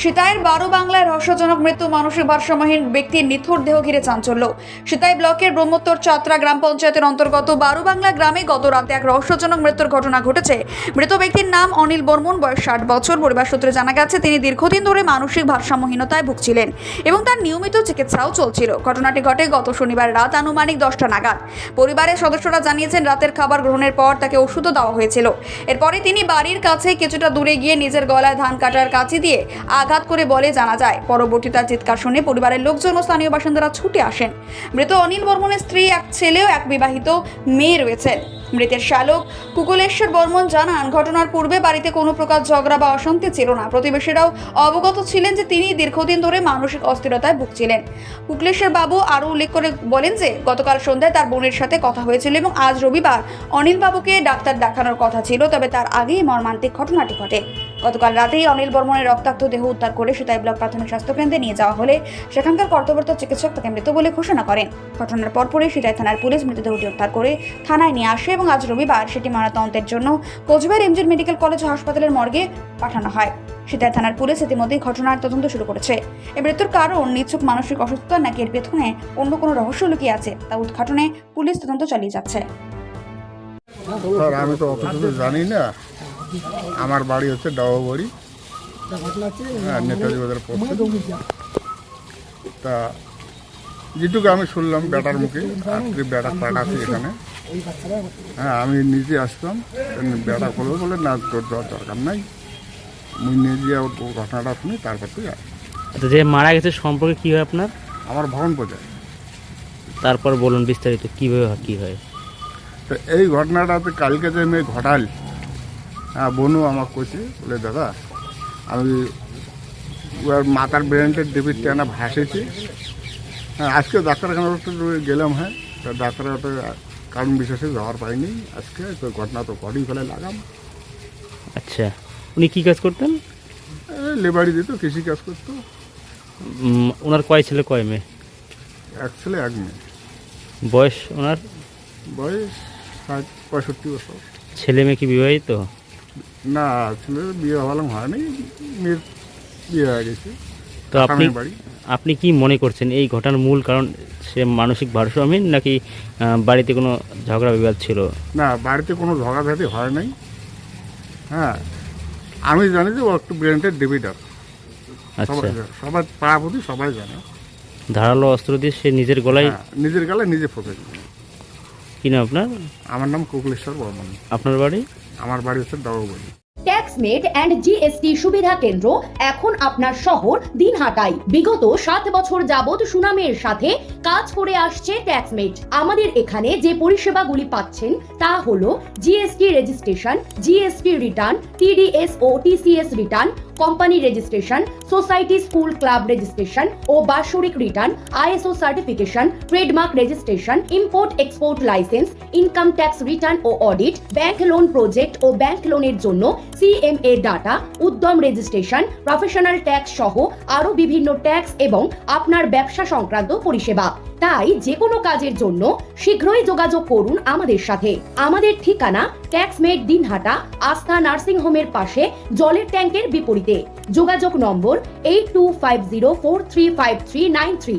সিতাইয়ের 12 বাংলায় রহস্যজনক মৃত্যু, মানসিক ভারসাম্যহীন ব্যক্তির নিথর দেহ ঘিরে চাঞ্চল্য। সিতাই ব্লকের ব্রহ্মোত্তর চাত্রা গ্রাম পঞ্চায়েতের অন্তর্গত 12 বাংলা গ্রামে গত রাতে এক রহস্যজনক মৃত্যুর ঘটনা ঘটেছে। মৃত ব্যক্তির নাম অনিল বর্মন, বয়স 60 বছর। পরিবার সূত্রে জানা গেছে তিনি দীর্ঘদিন ধরে মানসিক ভারসাম্যহীনতায় ভুগছিলেন এবং তার নিয়মিত চিকিৎসাও চলছিল। ঘটনাটি ঘটে গত শনিবার রাত আনুমানিক 10টা নাগাদ। পরিবারের সদস্যরা জানিয়েছেন রাতের খাবার গ্রহণের পর তাকে ওষুধও দেওয়া হয়েছিল। এরপরে তিনি বাড়ির কাছে কিছুটা দূরে গিয়ে নিজের গলায় ধান কাটার কাঁচি দিয়ে আঘাত করে বলে জানা যায়। পরবর্তী তার চিৎকার শুনে পরিবারের লোকজন ও স্থানীয় বাসিন্দারা ছুটে আসেন। মৃত অনিল বর্মনের স্ত্রী, এক ছেলে ও এক বিবাহিত মেয়ে রয়েছেন। মৃতের শালক কুকুলেশ্বর বর্মন জানান, ঘটনার পূর্বে বাড়িতে কোনো প্রকার ঝগড়া বা অশান্তি ছিল না। প্রতিবেশীরাও অবগত ছিলেন যে তিনি দীর্ঘদিন ধরে মানসিক অস্থিরতায় ভুগছিলেন। কুকুলেশ্বর বাবু আরও উল্লেখ করে বলেন যে গতকাল সন্ধ্যায় তার বোনের সাথে কথা হয়েছিল এবং আজ রবিবার অনিল বাবুকে ডাক্তার দেখানোর কথা ছিল, তবে তার আগেই মর্মান্তিক ঘটনাটি ঘটে। গতকাল রাতেই অনিল বর্মনের রক্তাক্ত দেহ উদ্ধার করে সিতাই ব্লক প্রাথমিক স্বাস্থ্যকেন্দ্রে নিয়ে যাওয়া হলে সেখানকার কর্তব্যরত চিকিৎসক তাকে মৃত বলে ঘোষণা করেন। ঘটনার পরপরই সিতাই থানার পুলিশ মৃতদেহটি উদ্ধার করে থানায় নিয়ে আসে এবং আজ রবিবার সেটি ময়নাতদন্তের জন্য কোচবিহার এমজি মেডিকেল কলেজ ও হাসপাতালের মর্গে পাঠানো হয়। সিতাই থানার পুলিশ ইতিমধ্যেই ঘটনার তদন্ত শুরু করেছে। এই মৃত্যুর কারণ নিছক মানসিক অসুস্থতা নাকি এর পেছনে অন্য কোনো রহস্য লুকিয়ে আছে তা উদ্ঘাটনে পুলিশ তদন্ত চালিয়ে যাচ্ছে। স্যার, আমি তো অত কিছু জানি না। আমার বাড়ি হচ্ছে ডাওয়াবাড়ি, নেতাজি বাজার পড়ছে। তা যেটুকু আমি শুনলাম বেটার মুখে, বেটা পাঠাচ্ছি এখানে। হ্যাঁ, আমি নিজে আসতাম, বেটা করবো বলে না, তোর যাওয়ার দরকার নাই, মুই নিয়ে গিয়ে ঘটনাটা শুনি, তারপর তুই আস। আচ্ছা, যে মারা গেছে সম্পর্কে কি হয় আপনার? আমার ভবন পর্যায়ে। তারপর বলুন বিস্তারিত কীভাবে কী হয়। তো এই ঘটনাটাতে কালকে যে মেয়ে ঘটাল, হ্যাঁ, বোনও আমাকে কইছে, বলে দাদা আমি ওর মাথার ব্রেনটের ডেবিট টানা ভাসেছি। হ্যাঁ, আজকে ডাক্তারখানা গেলাম। হ্যাঁ, তো ডাক্তাররা তো কারণ বিশেষে যাওয়ার পাইনি আজকে, তো ঘটনা তো ঘটেই ফেলে লাগাম। আচ্ছা, উনি কী কাজ করতেন? লেবারি দিত, কৃষি কাজ করতো। ওনার কয় ছেলে কয় মেয়ে? এক ছেলে এক মেয়ে। বয়স ওনার? বয়স 65 বছর। ছেলে মেয়ে কি বিবাহিত? না, ছেলের বিয়ে ভালো হয়নি, মেয়ের বিয়ে হয়ে গেছে। তো আপনি কি মনে করছেন এই ঘটনার মূল কারণ সে মানসিক ভারসাম্যহীন নাকি বাড়িতে কোনো ঝগড়া বিবাদ ছিল? না, বাড়িতে কোনো ঝগড়াঝাটি হয় নাই। হ্যাঁ, আমি জানি যে ও একটু ব্রেনটের ডেবিটার। আচ্ছা, সবাই পাড়াপতি সবাই জানে। ধারালো অস্ত্র দিয়ে সে নিজের গলায়? নিজের গলায় নিজে ফোঁকেছে। কি নাম আপনার? আমার নাম কুকুলেশ্বর বর্মন। আপনার বাড়ি? আমার বাড়ি হচ্ছে ডাওয়াবাড়ি। ট্যাক্সমেট অ্যান্ড জিএসটি সুবিধা কেন্দ্র এখন আপনার শহর দিনহাটায়। বিগত 7 বছর যাবত সুনামের সাথে কাজ করে আসছে ট্যাক্সমেট। আমাদের এখানে যে পরিষেবাগুলি পাচ্ছেন তা হলো GST registration, GST return, TDS ও TCS return, company registration, society school club registration ও বাৎসরিক return, ISO certification, trademark registration, import export licence, income tax return ও অডিট, ব্যাংক লোন প্রজেক্ট ও ব্যাংক লোনের জন্য CMA data, Udyam registration, professional tax সহ আরো বিভিন্ন ট্যাক্স এবং আপনার ব্যবসা সংক্রান্ত পরিষেবা। তাই যে কোনো কাজের জন্য শীঘ্রই যোগাযোগ করুন আমাদের সাথে। আমাদের ঠিকানা ট্যাক্সমেট দিনহাটা, আস্থা নার্সিং হোমের পাশে, জলের ট্যাঙ্কের বিপরীতে। যোগাযোগ নম্বর 8250435393।